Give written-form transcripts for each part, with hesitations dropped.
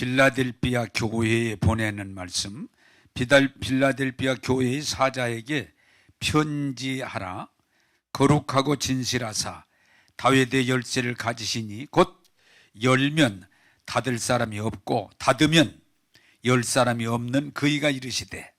빌라델비아 교회에 보내는 말씀. 빌라델비아 교회의 사자에게 편지하라. 거룩하고 진실하사 다윗의 열쇠를 가지시니 곧 열면 닫을 사람이 없고 닫으면 열 사람이 없는 그이가 이르시되,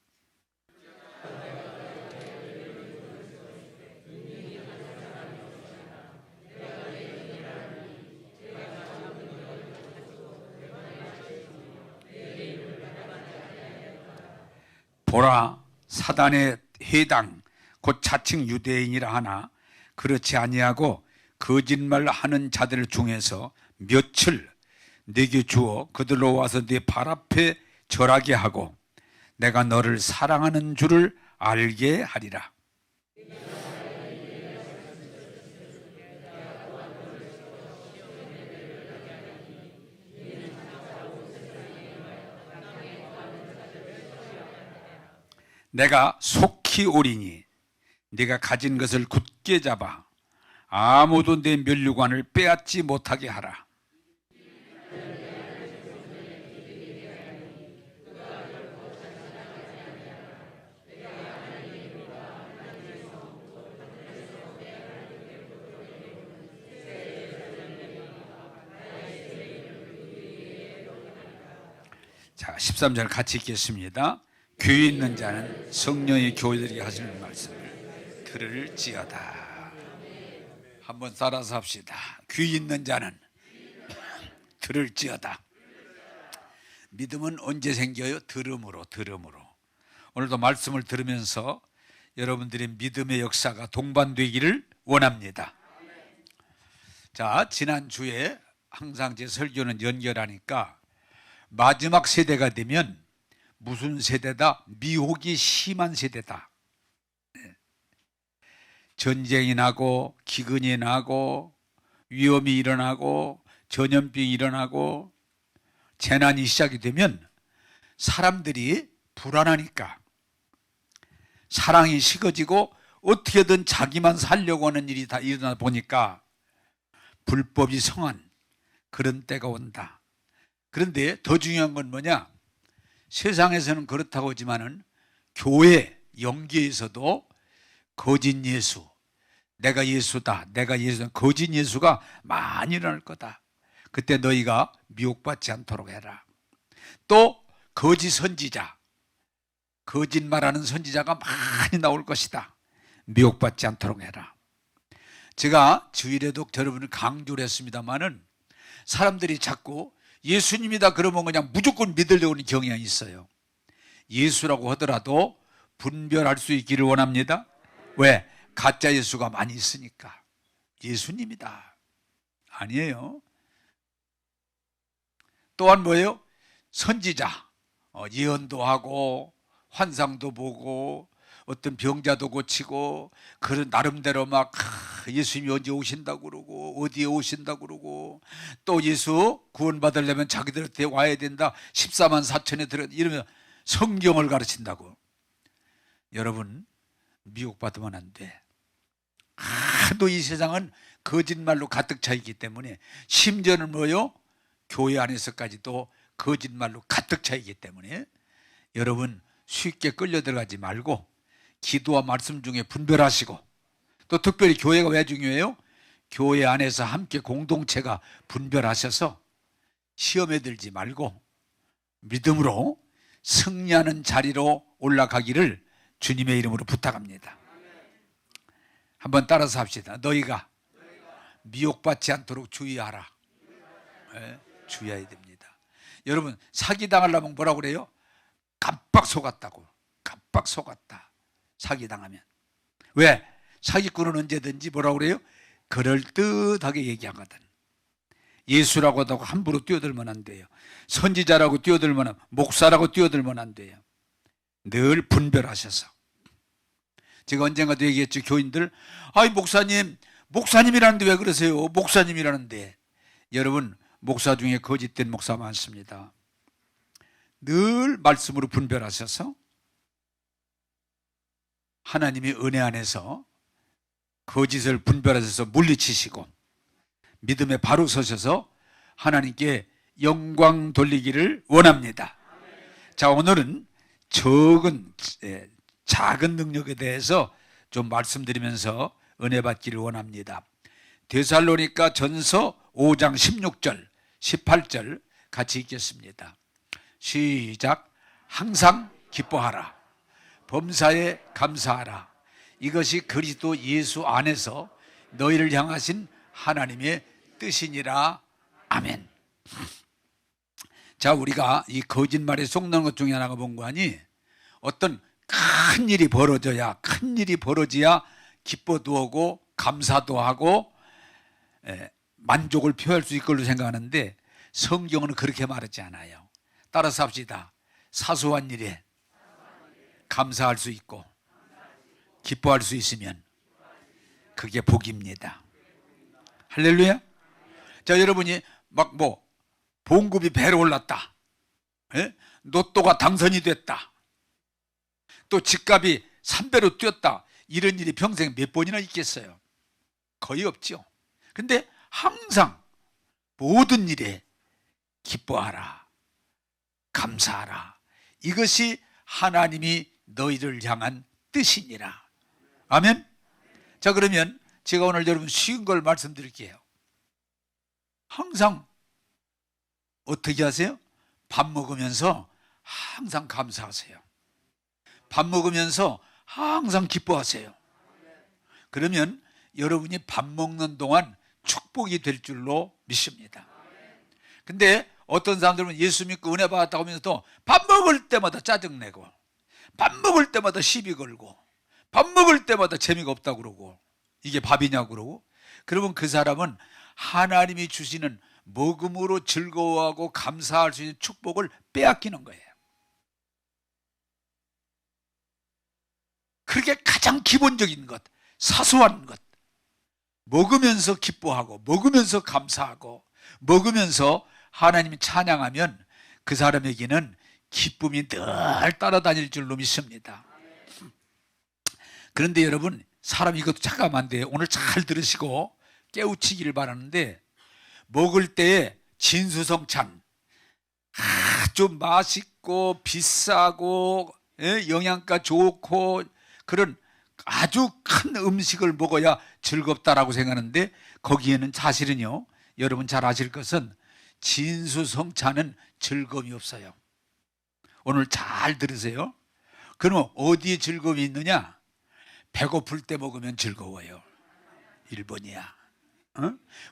보라, 사단의 해당 곧 자칭 유대인이라 하나 그렇지 아니하고 거짓말하는 자들 중에서 몇을 네게 주어 그들로 와서 네 발 앞에 절하게 하고 내가 너를 사랑하는 줄을 알게 하리라. 내가 속히 오리니 네가 가진 것을 굳게 잡아 아무도 내 면류관을 빼앗지 못하게 하라. 자, 13절 같이 읽겠습니다. 귀 있는 자는 성령의 교회들이 하시는 말씀을 들을지어다. 한번 따라서 합시다. 귀 있는 자는 들을지어다. 믿음은 언제 생겨요? 들음으로. 오늘도 말씀을 들으면서 여러분들의 믿음의 역사가 동반되기를 원합니다. 자, 지난주에 항상 제 설교는 연결하니까 마지막 세대가 되면 무슨 세대다? 미혹이 심한 세대다. 전쟁이 나고 기근이 나고 위험이 일어나고 전염병이 일어나고 재난이 시작이 되면 사람들이 불안하니까 사랑이 식어지고 어떻게든 자기만 살려고 하는 일이 다 일어나 보니까 불법이 성한 그런 때가 온다. 그런데 더 중요한 건 뭐냐? 세상에서는 그렇다고 하지만은 교회 영계에서도 거짓 예수, 내가 예수다, 거짓 예수가 많이 일어날 거다. 그때 너희가 미혹받지 않도록 해라. 또 거짓 선지자, 거짓말하는 선지자가 많이 나올 것이다. 미혹받지 않도록 해라. 제가 주일에도 여러분을 강조를 했습니다마는 사람들이 자꾸 예수님이다 그러면 그냥 무조건 믿으려고 하는 경향이 있어요. 예수라고 하더라도 분별할 수 있기를 원합니다. 왜? 가짜 예수가 많이 있으니까. 예수님이다. 아니에요. 또한 뭐예요? 선지자. 예언도 하고 환상도 보고 어떤 병자도 고치고 그런 나름대로 막 예수님이 언제 오신다고 그러고 어디에 오신다고 그러고 또 예수 구원받으려면 자기들한테 와야 된다. 14만 4천에 들어 이러면 성경을 가르친다고. 여러분 미혹받으면 안 돼. 하도 이 세상은 거짓말로 가득 차 있기 때문에 심지어는 뭐요? 교회 안에서까지도 거짓말로 가득 차 있기 때문에 여러분 쉽게 끌려 들어가지 말고 기도와 말씀 중에 분별하시고 또 특별히 교회가 왜 중요해요? 교회 안에서 함께 공동체가 분별하셔서 시험에 들지 말고 믿음으로 승리하는 자리로 올라가기를 주님의 이름으로 부탁합니다. 한번 따라서 합시다. 너희가 미혹받지 않도록 주의하라. 네, 주의해야 됩니다. 여러분 사기당하려면 뭐라고 그래요? 깜빡 속았다고. 깜빡 속았다. 사기당하면. 왜? 사기꾼은 언제든지 뭐라고 그래요? 그럴듯하게 얘기하거든. 예수라고 하고 함부로 뛰어들면 안 돼요. 선지자라고 뛰어들면 안 돼요. 목사라고 뛰어들면 안 돼요. 늘 분별하셔서. 제가 언젠가도 얘기했죠. 교인들, 아이 목사님이라는데 왜 그러세요? 목사님이라는데. 여러분 목사 중에 거짓된 목사 많습니다. 늘 말씀으로 분별하셔서 하나님의 은혜 안에서 거짓을 분별하셔서 물리치시고 믿음에 바로 서셔서 하나님께 영광 돌리기를 원합니다. 자, 오늘은 작은 능력에 대해서 좀 말씀드리면서 은혜 받기를 원합니다. 데살로니가 전서 5장 16절 18절 같이 읽겠습니다. 시작. 항상 기뻐하라. 범사에 감사하라. 이것이 그리스도 예수 안에서 너희를 향하신 하나님의 뜻이니라. 아멘. 자, 우리가 이 거짓말에 속는 것 중에 하나가 뭔가 하니, 어떤 큰 일이 벌어져야 기뻐도 하고 감사도 하고 만족을 표할 수 있을 걸로 생각하는데, 성경은 그렇게 말하지 않아요. 따라서 합시다. 사소한 일에 감사할 수 있고 기뻐할 수 있으면 그게 복입니다. 할렐루야. 자, 여러분이 막 봉급이 배로 올랐다, 로또가 당선이 됐다, 또 집값이 3배로 뛰었다, 이런 일이 평생 몇 번이나 있겠어요? 거의 없죠. 근데 항상 모든 일에 기뻐하라, 감사하라. 이것이 하나님이 너희를 향한 뜻이니라. 아멘. 자, 그러면 제가 오늘 여러분 쉬운 걸 말씀드릴게요. 항상 어떻게 하세요? 밥 먹으면서 항상 감사하세요. 밥 먹으면서 항상 기뻐하세요. 그러면 여러분이 밥 먹는 동안 축복이 될 줄로 믿습니다. 근데 어떤 사람들은 예수 믿고 은혜 받았다고 하면서도 밥 먹을 때마다 짜증내고, 밥 먹을 때마다 시비 걸고, 밥 먹을 때마다 재미가 없다고 그러고, 이게 밥이냐고 그러고, 그러면 그 사람은 하나님이 주시는 먹음으로 즐거워하고 감사할 수 있는 축복을 빼앗기는 거예요. 그렇게 가장 기본적인 것, 사소한 것, 먹으면서 기뻐하고 먹으면서 감사하고 먹으면서 하나님 찬양하면 그 사람에게는 기쁨이 늘 따라다닐 줄로 믿습니다. 그런데 여러분, 사람 이것도 착각하면 안 돼요. 오늘 잘 들으시고 깨우치기를 바라는데, 먹을 때에 진수성찬, 좀 맛있고 비싸고 영양가 좋고 그런 아주 큰 음식을 먹어야 즐겁다라고 생각하는데, 거기에는 사실은요, 여러분 잘 아실 것은 진수성찬은 즐거움이 없어요. 오늘 잘 들으세요. 그럼 어디에 즐거움이 있느냐? 배고플 때 먹으면 즐거워요. 1번이야.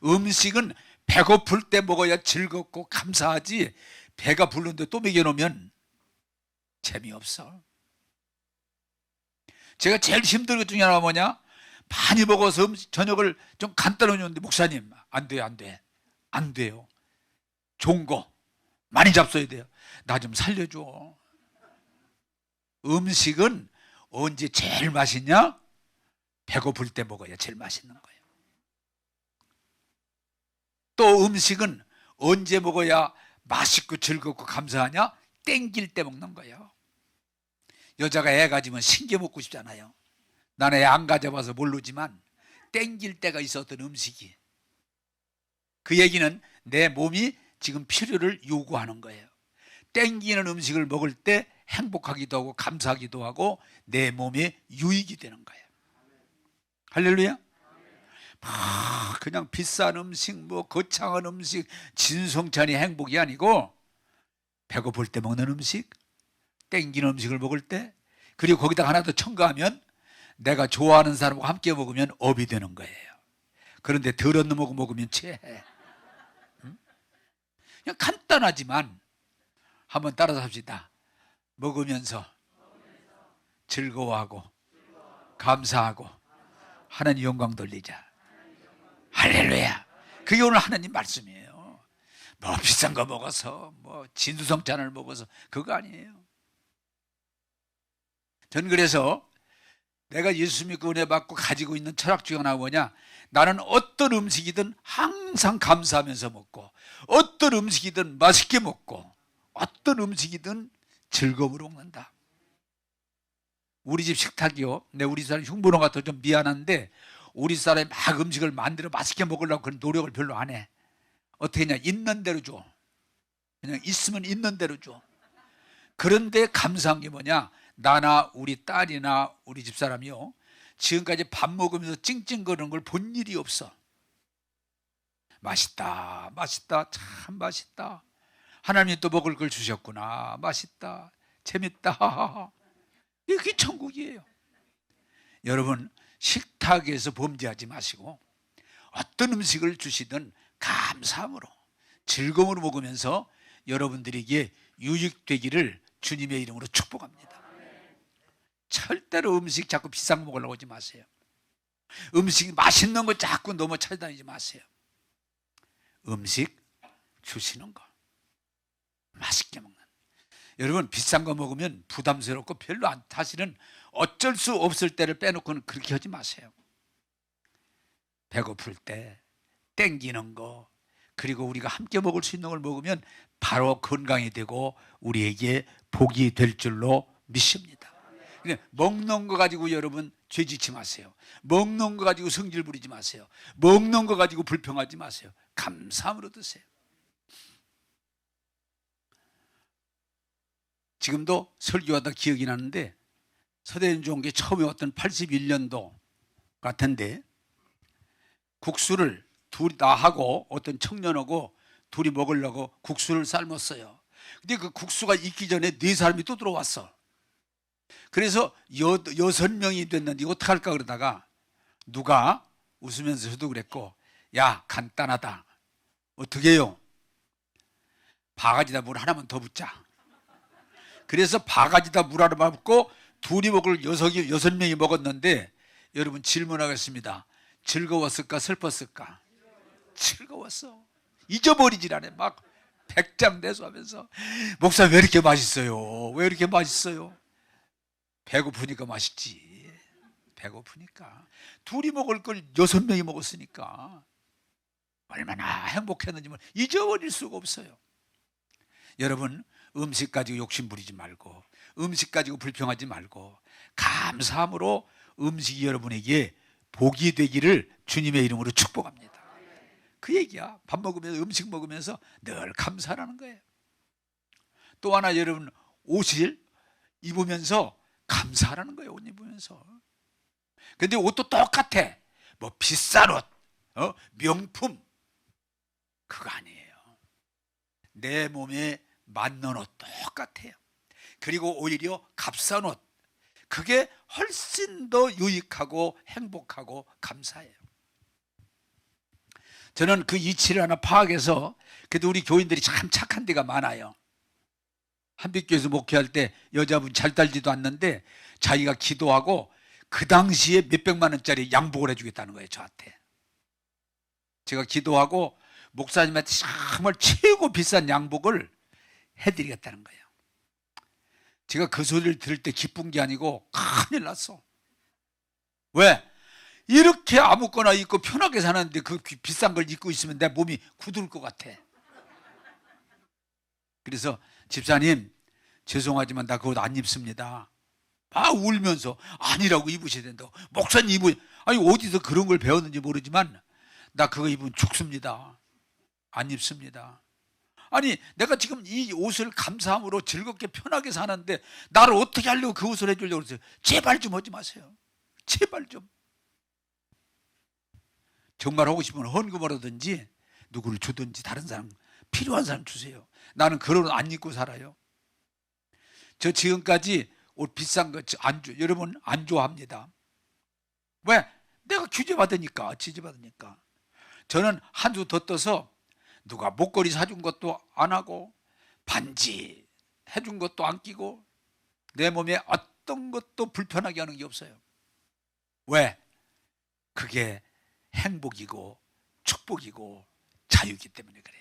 음식은 배고플 때 먹어야 즐겁고 감사하지, 배가 부른데 또 먹여놓으면 재미없어. 제가 제일 힘든 것 중에 하나가 뭐냐? 많이 먹어서 저녁을 좀 간단히 줬는데, 목사님 안 돼요. 좋은 거 많이 잡숴야 돼요. 나 좀 살려줘. 음식은 언제 제일 맛있냐? 배고플 때 먹어야 제일 맛있는 거예요. 또 음식은 언제 먹어야 맛있고 즐겁고 감사하냐? 땡길 때 먹는 거예요. 여자가 애 가지면 신겨 먹고 싶잖아요. 나는 애 안 가져봐서 모르지만 땡길 때가 있어, 어떤 음식이. 그 얘기는 내 몸이 지금 필요를 요구하는 거예요. 땡기는 음식을 먹을 때 행복하기도 하고 감사하기도 하고 내 몸에 유익이 되는 거예요. 할렐루야. 그냥 비싼 음식, 거창한 음식, 진성찬이 행복이 아니고, 배고플 때 먹는 음식, 땡기는 음식을 먹을 때, 그리고 거기다 하나 더 첨가하면 내가 좋아하는 사람과 함께 먹으면 업이 되는 거예요. 그런데 덜 얻는 먹으면 체해. 그냥 간단하지만 한번 따라서 합시다. 먹으면서 즐거워하고 감사하고 하나님 영광 돌리자. 할렐루야. 그게 오늘 하나님 말씀이에요. 비싼 거 먹어서 진수성찬을 먹어서 그거 아니에요. 전 그래서 내가 예수 믿고 은혜 받고 가지고 있는 철학 중에 하나가 뭐냐? 나는 어떤 음식이든 항상 감사하면서 먹고, 어떤 음식이든 맛있게 먹고, 어떤 음식이든 즐거움으로 먹는다. 우리 집 식탁이요, 우리 사람 흉보는 것 같아 좀 미안한데, 우리 사람이 막 음식을 만들어 맛있게 먹으려고 그런 노력을 별로 안 해. 어떻게 했냐? 있는 대로 줘. 그냥 있으면 있는 대로 줘. 그런데 감사한 게 뭐냐? 나나 우리 딸이나 우리 집사람이요, 지금까지 밥 먹으면서 찡찡거리는 걸 본 일이 없어. 맛있다, 맛있다, 참 맛있다. 하나님이 또 먹을 걸 주셨구나. 맛있다, 재밌다. 이게 천국이에요. 여러분, 식탁에서 범죄하지 마시고 어떤 음식을 주시든 감사함으로, 즐거움으로 먹으면서 여러분들에게 유익되기를 주님의 이름으로 축복합니다. 절대로 음식 자꾸 비싼 거 먹으려고 하지 마세요. 음식 맛있는 거 자꾸 너무 찾아다니지 마세요. 음식 주시는 거 맛있게 먹는. 여러분, 비싼 거 먹으면 부담스럽고 별로 안, 사실은 어쩔 수 없을 때를 빼놓고는 그렇게 하지 마세요. 배고플 때 땡기는 거, 그리고 우리가 함께 먹을 수 있는 걸 먹으면 바로 건강이 되고 우리에게 복이 될 줄로 믿습니다. 먹는 거 가지고 여러분 죄짓지 마세요. 먹는 거 가지고 성질 부리지 마세요. 먹는 거 가지고 불평하지 마세요. 감사함으로 드세요. 지금도 설교하다 기억이 나는데, 서대인종교에 처음에 왔던 81년도 같은데, 국수를 둘이 나하고 어떤 청년하고 둘이 먹으려고 국수를 삶았어요. 근데 그 국수가 익기 전에 네 사람이 또 들어왔어. 그래서 6명이 됐는데 어떡할까 그러다가 누가 웃으면서 저도 그랬고, 야, 간단하다. 어떻게 해요? 바가지에다 물 하나만 더 붓자. 그래서 바가지에다 물 하나만 붓고 둘이 먹을 6명이 먹었는데, 여러분 질문하겠습니다. 즐거웠을까 슬펐을까? 즐거웠어. 잊어버리질 않아. 막 백장대소하면서, 목사님 왜 이렇게 맛있어요? 왜 이렇게 맛있어요? 배고프니까 맛있지. 배고프니까. 둘이 먹을 걸 6명이 먹었으니까 얼마나 행복했는지 잊어버릴 수가 없어요. 여러분, 음식 가지고 욕심 부리지 말고, 음식 가지고 불평하지 말고, 감사함으로 음식이 여러분에게 복이 되기를 주님의 이름으로 축복합니다. 그 얘기야. 밥 먹으면서, 음식 먹으면서 늘 감사하라는 거예요. 또 하나, 여러분, 옷을 입으면서 감사하라는 거예요. 옷 입으면서. 근데 옷도 똑같아. 뭐 비싼 옷, 명품, 그거 아니에요. 내 몸에 맞는 옷 똑같아요. 그리고 오히려 값싼 옷, 그게 훨씬 더 유익하고 행복하고 감사해요. 저는 그 이치를 하나 파악해서, 그래도 우리 교인들이 참 착한 데가 많아요. 한빛교회에서 목회할 때 여자분 잘 달지도 않는데 자기가 기도하고 그 당시에 몇백만 원짜리 양복을 해주겠다는 거예요, 저한테. 제가 기도하고 목사님한테 정말 최고 비싼 양복을 해드리겠다는 거예요. 제가 그 소리를 들을 때 기쁜 게 아니고 큰일 났어. 왜? 이렇게 아무거나 입고 편하게 사는데 그 비싼 걸 입고 있으면 내 몸이 굳을 것 같아. 그래서 집사님, 죄송하지만 나 그거 안 입습니다. 막 울면서 아니라고 입으셔야 된다고. 목사님 아니 어디서 그런 걸 배웠는지 모르지만 나 그거 입으면 죽습니다. 안 입습니다. 아니 내가 지금 이 옷을 감사함으로 즐겁게 편하게 사는데 나를 어떻게 하려고 그 옷을 해주려고 그러세요? 제발 좀 하지 마세요. 제발 좀. 정말 하고 싶으면 헌금을 하든지 누구를 주든지 다른 사람, 필요한 사람 주세요. 나는 그런 옷 안 입고 살아요. 저 지금까지 옷 비싼 거 여러분 안 좋아합니다. 왜? 내가 규제받으니까, 지지받으니까. 저는 한 주 더 떠서 누가 목걸이 사준 것도 안 하고 반지 해준 것도 안 끼고 내 몸에 어떤 것도 불편하게 하는 게 없어요. 왜? 그게 행복이고 축복이고 자유이기 때문에 그래요.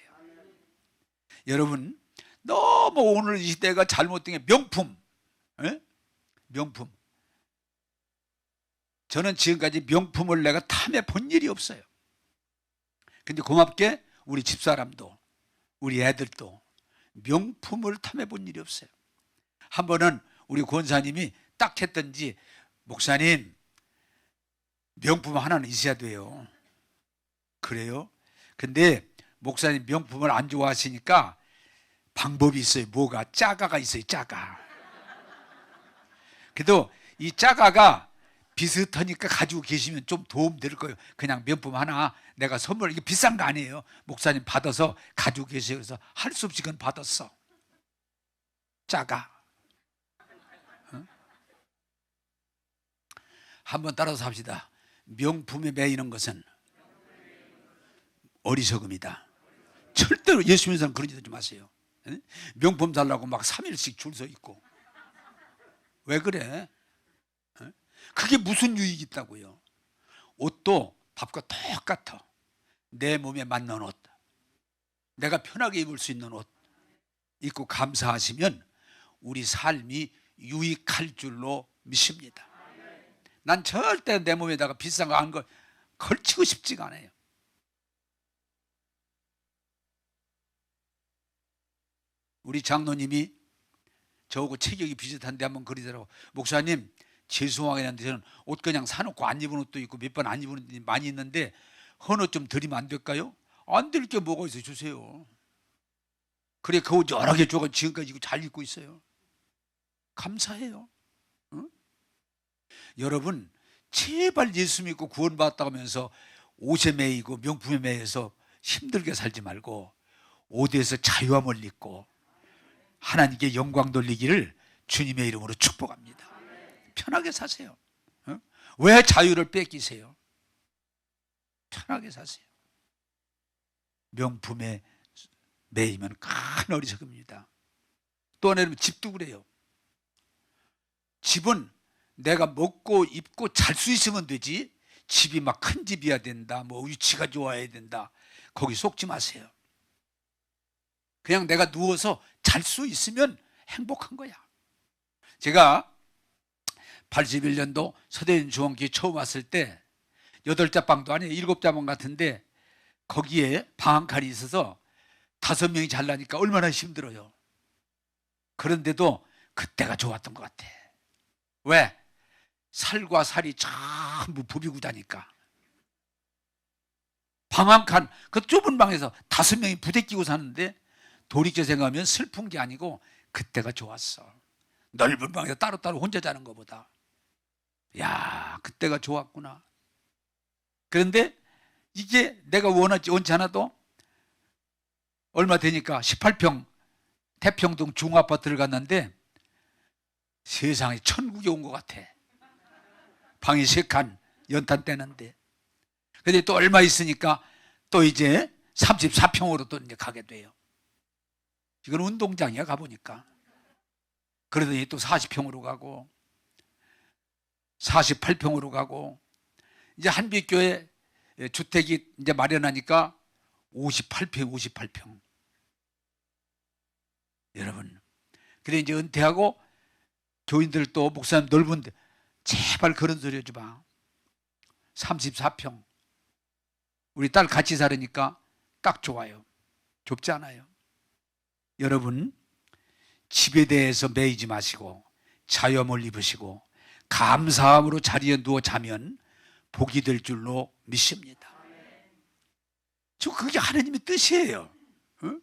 여러분, 너무 오늘 이 시대가 잘못된 게 명품, 명품. 저는 지금까지 명품을 내가 탐해 본 일이 없어요. 근데 고맙게 우리 집사람도 우리 애들도 명품을 탐해 본 일이 없어요. 한 번은 우리 권사님이 딱 했던지, 목사님 명품 하나는 있어야 돼요. 그래요? 근데 목사님 명품을 안 좋아하시니까 방법이 있어요. 뭐가? 짜가가 있어요. 짜가. 그래도 이 짜가가 비슷하니까 가지고 계시면 좀 도움 될 거예요. 그냥 명품 하나 내가 선물, 이게 비싼 거 아니에요. 목사님 받아서 가지고 계세요. 그래서 할 수 없이 그건 받았어. 짜가. 어? 한번 따라서 합시다. 명품에 매이는 것은 어리석음이다. 절대로 예수 믿는 사람 그런 짓 하지 마세요. 명품 살라고 막 3일씩 줄 서 있고. 왜 그래? 그게 무슨 유익이 있다고요? 옷도 밥과 똑같아. 내 몸에 맞는 옷, 내가 편하게 입을 수 있는 옷 입고 감사하시면 우리 삶이 유익할 줄로 믿습니다. 난 절대 내 몸에다가 비싼 거 한 거 걸치고 싶지가 않아요. 우리 장로님이 저하고 체격이 비슷한데 한번 그러더라고. 목사님, 죄송하긴 저는 옷 그냥 사놓고 안 입은 옷도 있고 몇 번 안 입은 옷이 많이 있는데 헌 옷 좀 드리면 안 될까요? 안 될 게 뭐가 있어, 주세요. 그래, 그 옷 여러 개 줘가 지금까지 잘 입고 있어요. 감사해요. 응? 여러분, 제발 예수 믿고 구원받았다고 하면서 옷에 매이고 명품에 매여서 힘들게 살지 말고 옷에서 자유함을 입고 하나님께 영광 돌리기를 주님의 이름으로 축복합니다. 편하게 사세요. 어? 왜 자유를 뺏기세요? 편하게 사세요. 명품에 매이면 큰 어리석음입니다. 또 하나는 집도 그래요. 집은 내가 먹고 입고 잘 수 있으면 되지, 집이 막 큰 집이어야 된다, 뭐 위치가 좋아야 된다, 거기 속지 마세요. 그냥 내가 누워서 잘 수 있으면 행복한 거야. 제가 81년도 서대인 중원교회 처음 왔을 때 8자 방도 아니에요. 7자 방 같은데 거기에 방 한 칸이 있어서 5명이 잘라니까 얼마나 힘들어요. 그런데도 그때가 좋았던 것 같아. 왜? 살과 살이 전부 부비고 자니까. 방 한 칸, 그 좁은 방에서 5명이 부대끼고 사는데 돌이켜 생각하면 슬픈 게 아니고 그때가 좋았어. 넓은 방에서 따로따로 혼자 자는 것보다. 야, 그때가 좋았구나. 그런데 이게 내가 원치 않아도 얼마 되니까 18평 태평동 중아파트를 갔는데 세상에 천국에 온 것 같아. 방이 3칸 연탄 떼는데. 근데 또 얼마 있으니까 또 이제 34평으로 또 이제 가게 돼요. 이건 운동장이야, 가보니까. 그러더니 또 40평으로 가고 48평으로 가고 이제 한빛교회 주택이 이제 마련하니까 58평. 여러분, 그래 이제 은퇴하고 교인들 또 목사님 넓은데 제발 그런 소리 하지 마. 34평. 우리 딸 같이 살으니까 딱 좋아요. 좁지 않아요. 여러분, 집에 대해서 매이지 마시고 자유함을 입으시고 감사함으로 자리에 누워 자면 복이 될 줄로 믿습니다. 저 그게 하나님의 뜻이에요. 어?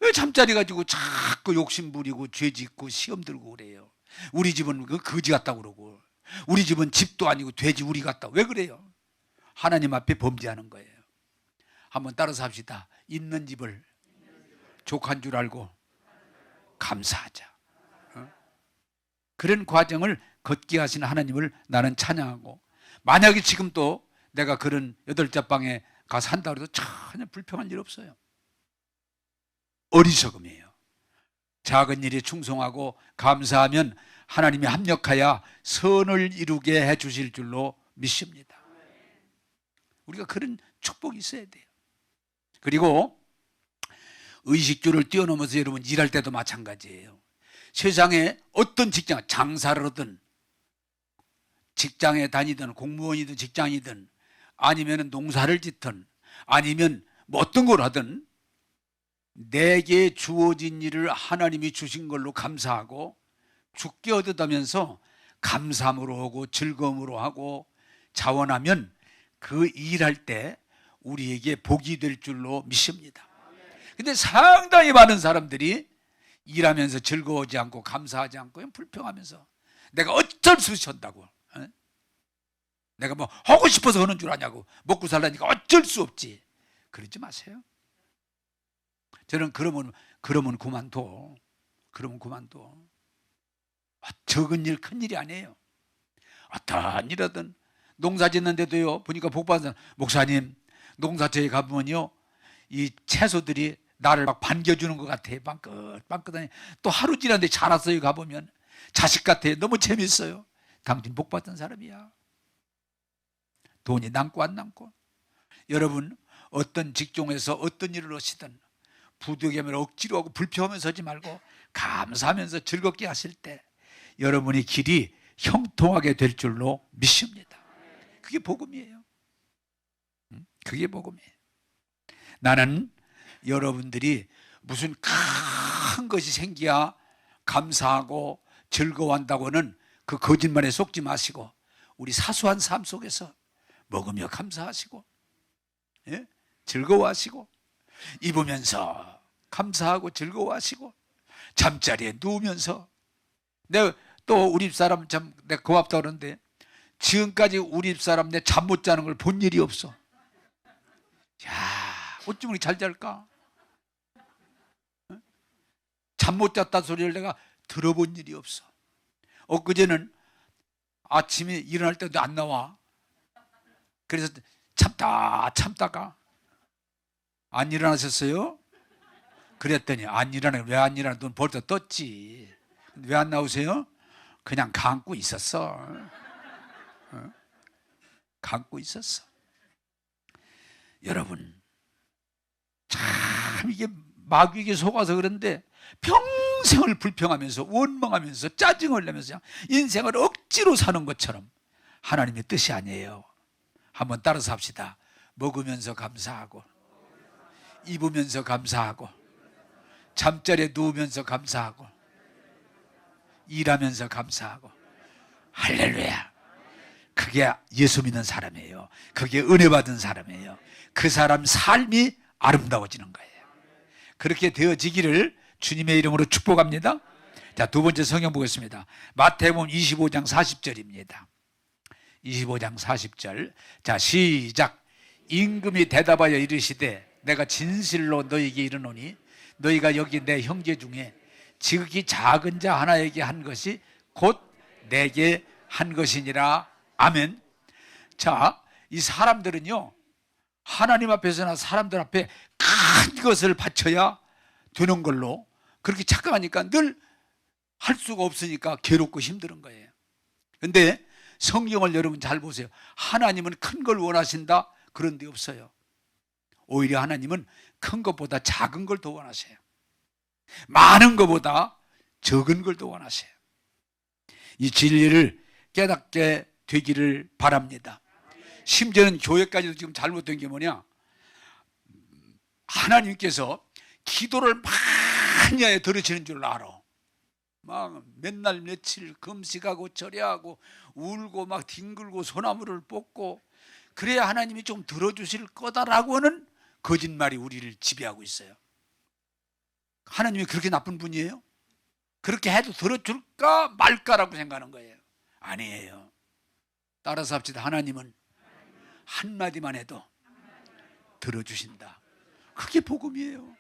왜 잠자리 가지고 자꾸 욕심 부리고 죄 짓고 시험 들고 그래요? 우리 집은 거지 같다고 그러고 우리 집은 집도 아니고 돼지 우리 같다. 왜 그래요? 하나님 앞에 범죄하는 거예요. 한번 따라서 합시다. 있는 집을 족한 줄 알고 감사하자. 어? 그런 과정을 걷게 하시는 하나님을 나는 찬양하고, 만약에 지금 또 내가 그런 8자 방에 가서 산다 그래도 전혀 불평한 일 없어요. 어리석음이에요. 작은 일에 충성하고 감사하면 하나님이 합력하여 선을 이루게 해 주실 줄로 믿습니다. 우리가 그런 축복이 있어야 돼요. 그리고 의식주를 뛰어넘어서 여러분 일할 때도 마찬가지예요. 세상에 어떤 직장, 장사를 하든 직장에 다니든 공무원이든 직장이든 아니면 농사를 짓든 아니면 뭐 어떤 걸 하든 내게 주어진 일을 하나님이 주신 걸로 감사하고 주께 얻어가면서 감사함으로 하고 즐거움으로 하고 자원하면 그 일할 때 우리에게 복이 될 줄로 믿습니다. 근데 상당히 많은 사람들이 일하면서 즐거워하지 않고 감사하지 않고 그냥 불평하면서 내가 어쩔 수 없이 한다고. 어? 내가 뭐 하고 싶어서 하는 줄 아냐고. 먹고 살라니까 어쩔 수 없지. 그러지 마세요. 저는 그러면 그만둬. 그러면 그만둬. 적은 일, 큰 일이 아니에요. 어떤 일이든 농사 짓는데도요, 보니까 복받은 목사님, 농사터에 가보면요, 이 채소들이 나를 막 반겨주는 것 같아. 빵긋빵긋하니. 또 하루 지났는데 자랐어요. 가보면 자식 같아. 너무 재밌어요. 당신 복받은 사람이야. 돈이 남고 안 남고. 여러분, 어떤 직종에서 어떤 일을 하시든 부득이하면 억지로 하고 불평하면서 하지 말고 감사하면서 즐겁게 하실 때 여러분의 길이 형통하게 될 줄로 믿습니다. 그게 복음이에요. 그게 복음이에요. 나는 여러분들이 무슨 큰 것이 생기야 감사하고 즐거워한다고는 그 거짓말에 속지 마시고 우리 사소한 삶 속에서 먹으며 감사하시고, 예? 즐거워하시고, 입으면서 감사하고 즐거워하시고, 잠자리에 누우면서. 내가 또 우리 집사람 참 내가 고맙다 그러는데 지금까지 우리 집사람 내 잠 못 자는 걸 본 일이 없어. 야, 어쩜 우리 잘 잘까? 잠 못 잤다 소리를 내가 들어본 일이 없어. 엊그제는 아침에 일어날 때도 안 나와. 그래서 참다가 안 일어나셨어요? 그랬더니 안 일어나. 왜 안 일어나? 눈 벌써 떴지. 왜 안 나오세요? 그냥 감고 있었어. 감고 있었어. 여러분, 참 이게 마귀에게 속아서 그런데 평생을 불평하면서 원망하면서 짜증을 내면서 인생을 억지로 사는 것처럼 하나님의 뜻이 아니에요. 한번 따라서 합시다. 먹으면서 감사하고, 입으면서 감사하고, 잠자리에 누우면서 감사하고, 일하면서 감사하고. 할렐루야. 그게 예수 믿는 사람이에요. 그게 은혜 받은 사람이에요. 그 사람 삶이 아름다워지는 거예요. 그렇게 되어지기를 주님의 이름으로 축복합니다. 자, 두 번째 성경 보겠습니다. 마태복음 25장 40절입니다. 25장 40절. 자, 시작. 임금이 대답하여 이르시되 내가 진실로 너희에게 이르노니 너희가 여기 내 형제 중에 지극히 작은 자 하나에게 한 것이 곧 내게 한 것이니라. 아멘. 자, 이 사람들은요, 하나님 앞에서나 사람들 앞에 큰 것을 바쳐야 되는 걸로 그렇게 착각하니까 늘 할 수가 없으니까 괴롭고 힘든 거예요. 근데 성경을 여러분 잘 보세요. 하나님은 큰 걸 원하신다? 그런 데 없어요. 오히려 하나님은 큰 것보다 작은 걸 더 원하세요. 많은 것보다 적은 걸 더 원하세요. 이 진리를 깨닫게 되기를 바랍니다. 심지어는 교회까지도 지금 잘못된 게 뭐냐, 하나님께서 기도를 많이 해 들으시는 줄 알아. 막 맨날 며칠 금식하고 절야하고 울고 막 뒹굴고 소나무를 뽑고 그래야 하나님이 좀 들어주실 거다라고는 거짓말이 우리를 지배하고 있어요. 하나님이 그렇게 나쁜 분이에요? 그렇게 해도 들어줄까 말까라고 생각하는 거예요. 아니에요. 따라서 합시다. 하나님은 한마디만 해도 들어주신다. 그게 복음이에요.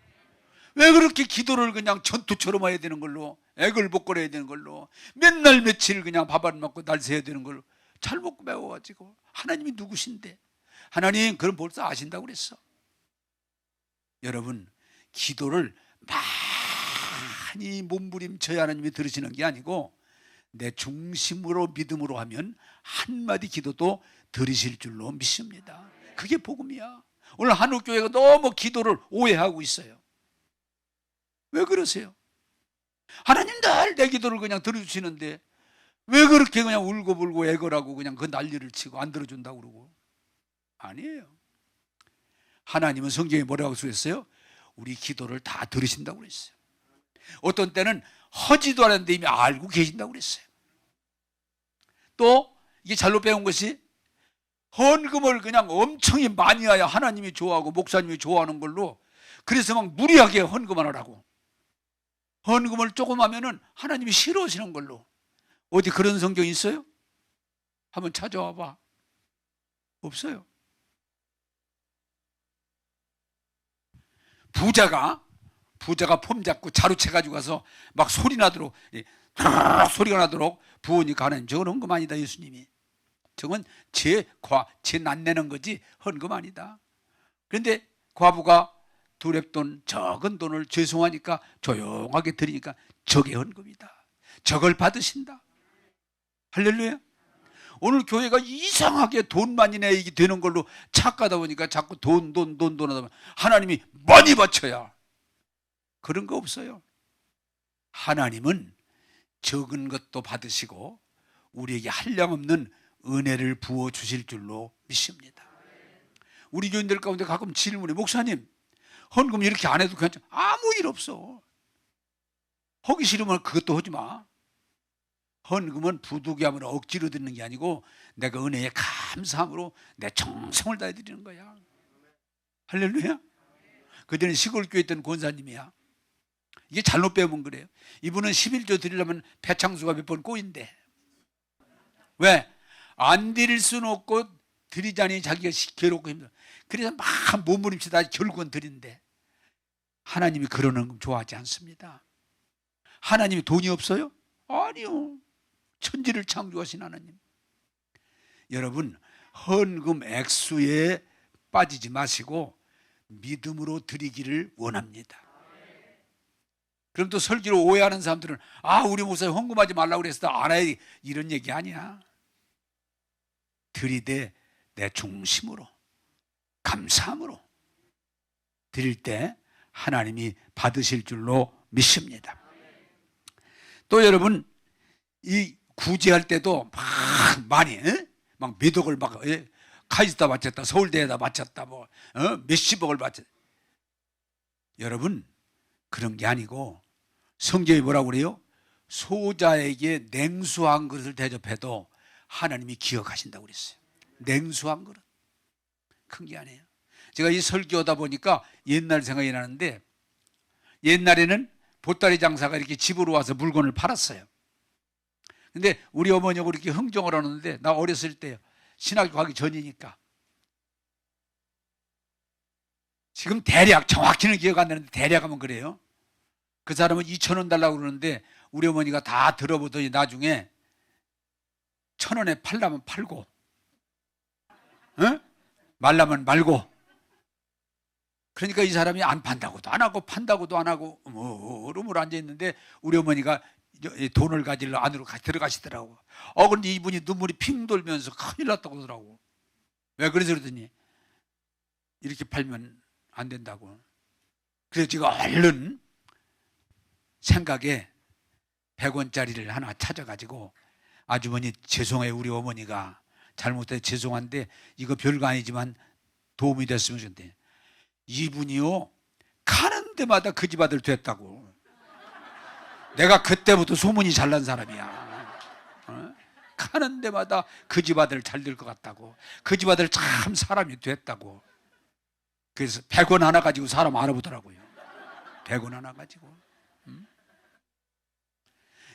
왜 그렇게 기도를 그냥 전투처럼 해야 되는 걸로, 애걸복걸해야 되는 걸로, 맨날 며칠 그냥 밥 안 먹고 날 새야 되는 걸로 잘못 배워가지고. 하나님이 누구신데? 하나님 그럼 벌써 아신다고 그랬어. 여러분, 기도를 많이 몸부림쳐야 하나님이 들으시는 게 아니고 내 중심으로 믿음으로 하면 한마디 기도도 들으실 줄로 믿습니다. 그게 복음이야. 오늘 한국교회가 너무 기도를 오해하고 있어요. 왜 그러세요? 하나님 늘 내 기도를 그냥 들어주시는데 왜 그렇게 그냥 울고불고 애걸하고 그냥 그 난리를 치고 안 들어준다고 그러고. 아니에요. 하나님은 성경에 뭐라고 쓰셨어요? 우리 기도를 다 들으신다고 그랬어요. 어떤 때는 허지도 않았는데 이미 알고 계신다고 그랬어요. 또 이게 잘못 배운 것이 헌금을 그냥 엄청 많이 해야 하나님이 좋아하고 목사님이 좋아하는 걸로, 그래서 막 무리하게 헌금을 하라고. 헌금을 조금 하면은 하나님이 싫어하시는 걸로. 어디 그런 성경 있어요? 한번 찾아와 봐. 없어요. 부자가 폼 잡고 자루채 가지고 가서 막 소리 나도록, 소리가 나도록 부으니까 하나님, 저건 헌금 아니다, 예수님이. 저건 제 낫내는 거지 헌금 아니다. 그런데 과부가 두렙돈, 적은 돈을 죄송하니까 조용하게 드리니까 저게 헌금이다. 저걸 받으신다. 할렐루야. 오늘 교회가 이상하게 돈 많이 내야 되는 걸로 착각하다 보니까 자꾸 돈 하다 보면 하나님이 많이 바쳐야. 그런 거 없어요. 하나님은 적은 것도 받으시고 우리에게 한량없는 은혜를 부어주실 줄로 믿습니다. 우리 교인들 가운데 가끔 질문해, 목사님 헌금 이렇게 안 해도 괜찮아? 아무 일 없어. 하기 싫으면 그것도 하지 마. 헌금은 부득이함으로 억지로 드리는 게 아니고 내가 은혜에 감사함으로 내 정성을 다해 드리는 거야. 할렐루야. 그전에 시골교회 있던 권사님이야. 이게 잘못 배우면 그래요. 이분은 11조 드리려면 배창수가 몇 번 꼬인대. 왜? 안 드릴 수는 없고 드리자니 자기가 괴롭고 힘들어. 그래서 막 몸부림치다 결국은 드린대. 하나님이 그런 헌금 좋아하지 않습니다. 하나님이 돈이 없어요? 아니요. 천지를 창조하신 하나님. 여러분, 헌금 액수에 빠지지 마시고 믿음으로 드리기를 원합니다. 그럼 또 설교로 오해하는 사람들은 우리 목사님 헌금하지 말라고 그랬어, 안 해, 이런 얘기 아니야. 드리되 내 중심으로 감사함으로 드릴 때 하나님이 받으실 줄로 믿습니다. 또 여러분, 이 구제할 때도 많이 막 몇억을 막 카이스트다 바쳤다, 서울대에다 바쳤다, 몇십억을 바쳤다. 여러분, 그런 게 아니고 성경이 뭐라고 그래요? 소자에게 냉수한 것을 대접해도 하나님이 기억하신다고 그랬어요. 냉수한 그릇. 큰 게 아니에요. 제가 이 설교하다 보니까 옛날 생각이 나는데, 옛날에는 보따리 장사가 이렇게 집으로 와서 물건을 팔았어요. 근데 우리 어머니하고 이렇게 흥정을 하는데, 나 어렸을 때 신학교 가기 전이니까, 지금 대략 정확히는 기억 안 나는데 대략 하면 그래요. 그 사람은 2,000원 달라고 그러는데 우리 어머니가 다 들어보더니 나중에 1,000원에 팔라면 팔고, 말라면 말고. 그러니까 이 사람이 안 판다고도 안 하고 판다고도 안 하고 으르므로 앉아있는데 우리 어머니가 돈을 가지러 안으로 들어가시더라고. 근데 이분이 눈물이 핑 돌면서 큰일 났다고 그러더라고. 왜 그래서 그러더니 이렇게 팔면 안 된다고. 그래서 제가 얼른 생각에 100원짜리를 하나 찾아가지고, 아주머니 죄송해요, 우리 어머니가 잘못해서 죄송한데 이거 별거 아니지만 도움이 됐으면 좋겠는데, 이분이요 가는 데마다 그 집 아들 됐다고. 내가 그때부터 소문이 잘난 사람이야. 가는 데마다 그 집 아들 잘 될 것 같다고, 그 집 아들 참 사람이 됐다고. 그래서 100원 하나 가지고 사람 알아보더라고요. 100원 하나 가지고.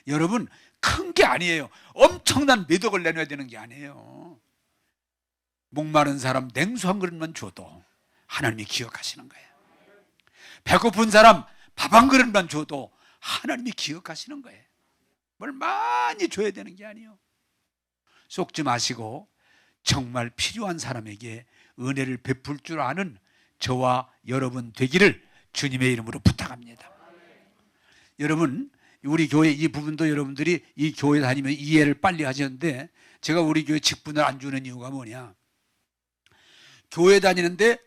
여러분, 큰 게 아니에요. 엄청난 몇억을 내놔야 되는 게 아니에요. 목마른 사람 냉수 한 그릇만 줘도 하나님이 기억하시는 거예요. 배고픈 사람 밥 한 그릇만 줘도 하나님이 기억하시는 거예요. 뭘 많이 줘야 되는 게 아니에요. 속지 마시고 정말 필요한 사람에게 은혜를 베풀 줄 아는 저와 여러분 되기를 주님의 이름으로 부탁합니다. 여러분, 우리 교회 이 부분도 여러분들이 이 교회 다니면 이해를 빨리 하시는데, 제가 우리 교회 직분을 안 주는 이유가 뭐냐, 교회 다니는데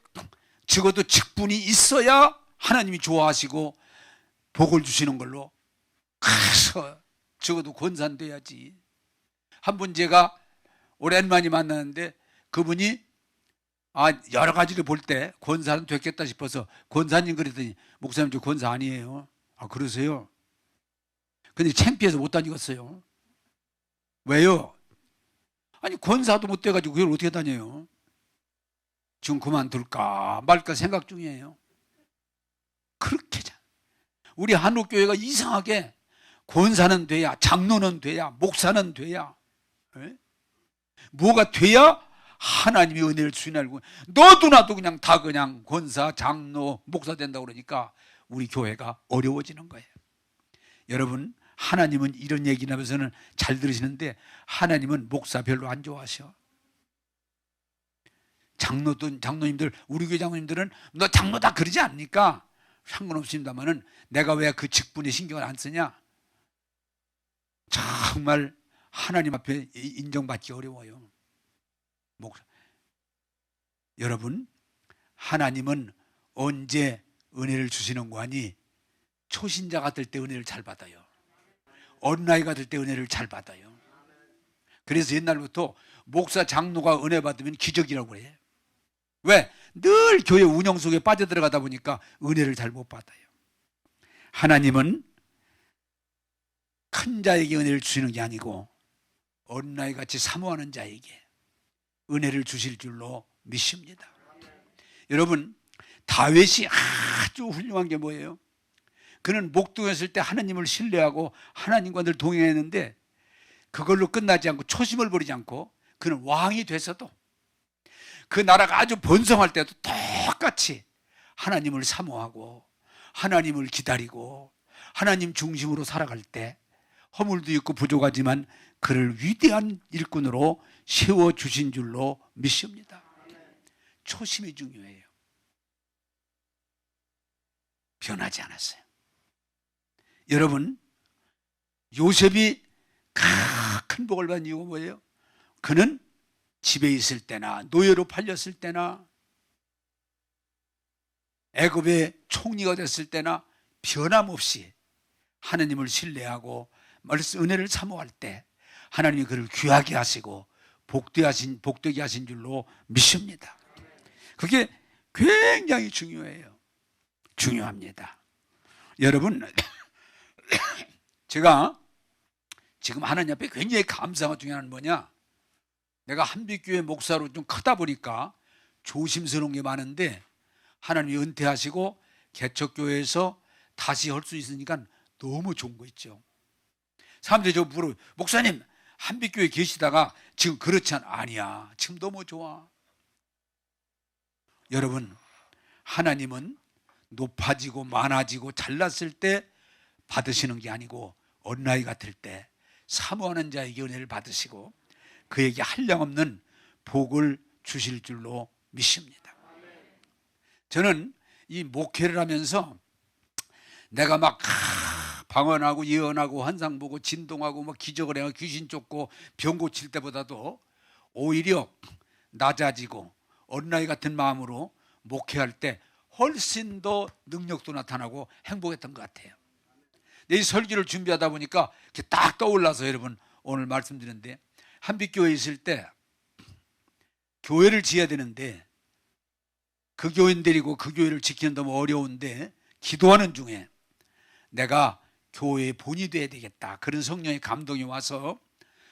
적어도 직분이 있어야 하나님이 좋아하시고 복을 주시는 걸로. 그래서 적어도 권사돼야지. 한 분 제가 오랜만에 만났는데 그분이 여러 가지를 볼 때 권사는 됐겠다 싶어서 권사님 그랬더니, 목사님 저 권사 아니에요. 그러세요? 근데 창피해서 못 다니겠어요. 왜요? 권사도 못 돼가지고 그걸 어떻게 다녀요? 지금 그만둘까 말까 생각 중이에요. 그렇게 우리 한국교회가 이상하게 권사는 돼야, 장로는 돼야, 목사는 돼야, 에? 뭐가 돼야 하나님이 은혜를 주시나고, 너도 나도 그냥 다 그냥 권사, 장로, 목사 된다고 그러니까 우리 교회가 어려워지는 거예요. 여러분, 하나님은 이런 얘기 나면서는 잘 들으시는데 하나님은 목사 별로 안 좋아하셔. 장로님들, 우리 교회 장로님들은 너 장로다 그러지 않습니까? 상관없습니다만은 내가 왜 그 직분에 신경을 안 쓰냐? 정말 하나님 앞에 인정받기 어려워요. 여러분, 하나님은 언제 은혜를 주시는 거 아니? 초신자가 될 때 은혜를 잘 받아요. 어린아이가 될 때 은혜를 잘 받아요. 그래서 옛날부터 목사, 장로가 은혜 받으면 기적이라고 그래요. 왜? 늘 교회 운영 속에 빠져들어가다 보니까 은혜를 잘 못 받아요. 하나님은 큰 자에게 은혜를 주시는 게 아니고 어린아이 같이 사모하는 자에게 은혜를 주실 줄로 믿습니다. 여러분, 다윗이 아주 훌륭한 게 뭐예요? 그는 목동했을 때 하나님을 신뢰하고 하나님과 늘 동행했는데 그걸로 끝나지 않고 초심을 버리지 않고 그는 왕이 돼서도 그 나라가 아주 번성할 때도 똑같이 하나님을 사모하고 하나님을 기다리고 하나님 중심으로 살아갈 때 허물도 있고 부족하지만 그를 위대한 일꾼으로 세워주신 줄로 믿습니다. 초심이 중요해요. 변하지 않았어요. 여러분, 요셉이 큰 복을 받은 이유가 뭐예요? 그는 집에 있을 때나 노예로 팔렸을 때나 애굽의 총리가 됐을 때나 변함없이 하나님을 신뢰하고 은혜를 사모할 때 하나님이 그를 귀하게 하시고 복되게 하신 줄로 믿습니다. 그게 굉장히 중요합니다. 여러분, 제가 지금 하나님 앞에 굉장히 감사가 중요한 뭐냐? 내가 한빛교회 목사로 좀 크다 보니까 조심스러운 게 많은데 하나님이 은퇴하시고 개척교회에서 다시 할 수 있으니까 너무 좋은 거 있죠. 사람들이 저 물어, 목사님 한빛교회 계시다가 지금 그렇지 않아? 아니야, 지금 너무 좋아. 여러분, 하나님은 높아지고 많아지고 잘났을 때 받으시는 게 아니고 어린아이 같을 때 사모하는 자에게 은혜를 받으시고 그에게 한량없는 복을 주실 줄로 믿습니다. 저는 이 목회를 하면서 내가 막 방언하고 예언하고 환상 보고 진동하고 막 기적을 해서 귀신 쫓고 병 고칠 때보다도 오히려 낮아지고 어린아이 같은 마음으로 목회할 때 훨씬 더 능력도 나타나고 행복했던 것 같아요. 이 설교를 준비하다 보니까 이렇게 딱 떠올라서 여러분 오늘 말씀드리는데, 한빛교회에 있을 때 교회를 지어야 되는데 그 교인 데리고 그 교회를 지키는 너무 어려운데 기도하는 중에 내가 교회의 본이 돼야 되겠다, 그런 성령의 감동이 와서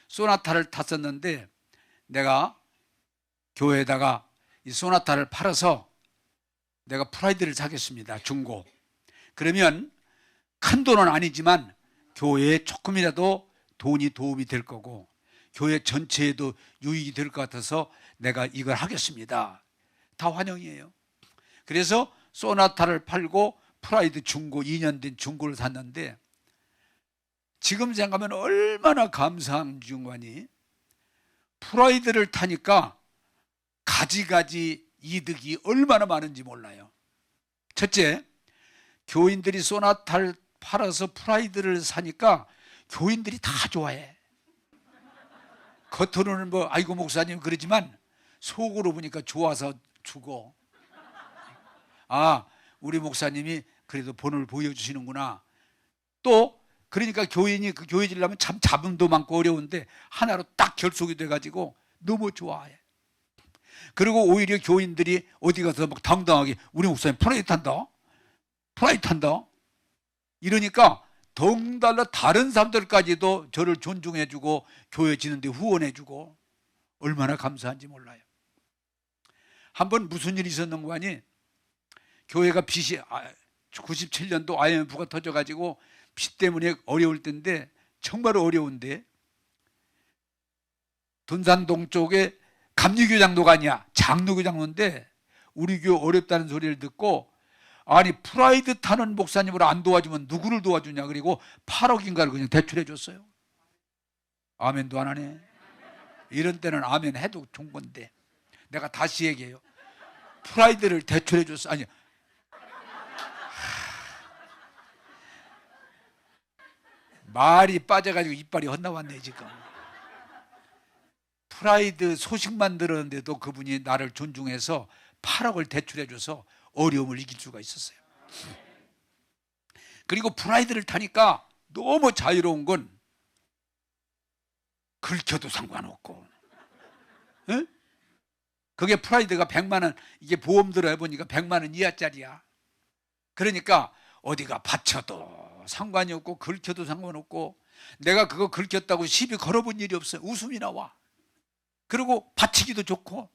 소나타를 탔었는데 내가 교회에다가 이 소나타를 팔아서 내가 프라이드를 사겠습니다. 중고. 그러면 큰 돈은 아니지만 교회에 조금이라도 돈이 도움이 될 거고 교회 전체에도 유익이 될 것 같아서 내가 이걸 하겠습니다. 다 환영이에요. 그래서 소나타를 팔고 프라이드 중고, 2년 된 중고를 샀는데 지금 생각하면 얼마나 감사한 중간이, 프라이드를 타니까 가지가지 이득이 얼마나 많은지 몰라요. 첫째, 교인들이 소나타를 팔아서 프라이드를 사니까 교인들이 다 좋아해. 겉으로는 뭐 아이고 목사님 그러지만 속으로 보니까 좋아서 주고, 아 우리 목사님이 그래도 본을 보여주시는구나. 또 그러니까 교인이 그 교회 지려면 참 잡음도 많고 어려운데 하나로 딱 결속이 돼가지고 너무 좋아해. 그리고 오히려 교인들이 어디 가서 막 당당하게 우리 목사님 프라이드 탄다, 프라이드 탄다 이러니까 덩달아 다른 사람들까지도 저를 존중해주고 교회 지는데 후원해주고 얼마나 감사한지 몰라요. 한번 무슨 일이 있었는 거 아니? 교회가 빚이 97년도 IMF가 터져가지고 빚 때문에 어려울 때인데, 정말 어려운데, 돈산동 쪽에 감리교장로가 아니야, 장로교장로인데 우리 교회 어렵다는 소리를 듣고, 아니 프라이드 타는 목사님을 안 도와주면 누구를 도와주냐, 그리고 8억인가를 그냥 대출해 줬어요. 아멘도 안 하네. 이런 때는 아멘 해도 좋은 건데, 내가 다시 얘기해요. 프라이드를 대출해 줬어. 아니, 말이 빠져가지고 이빨이 헛나왔네 지금. 프라이드 소식만 들었는데도 그분이 나를 존중해서 8억을 대출해줘서 어려움을 이길 수가 있었어요. 그리고 프라이드를 타니까 너무 자유로운 건, 긁혀도 상관없고, 에? 그게 프라이드가 100만 원, 이게 보험 들어보니까 100만 원 이하짜리야. 그러니까 어디가 받쳐도 상관이 없고 긁혀도 상관없고, 내가 그거 긁혔다고 시비 걸어본 일이 없어요. 웃음이 나와. 그리고 받치기도 좋고.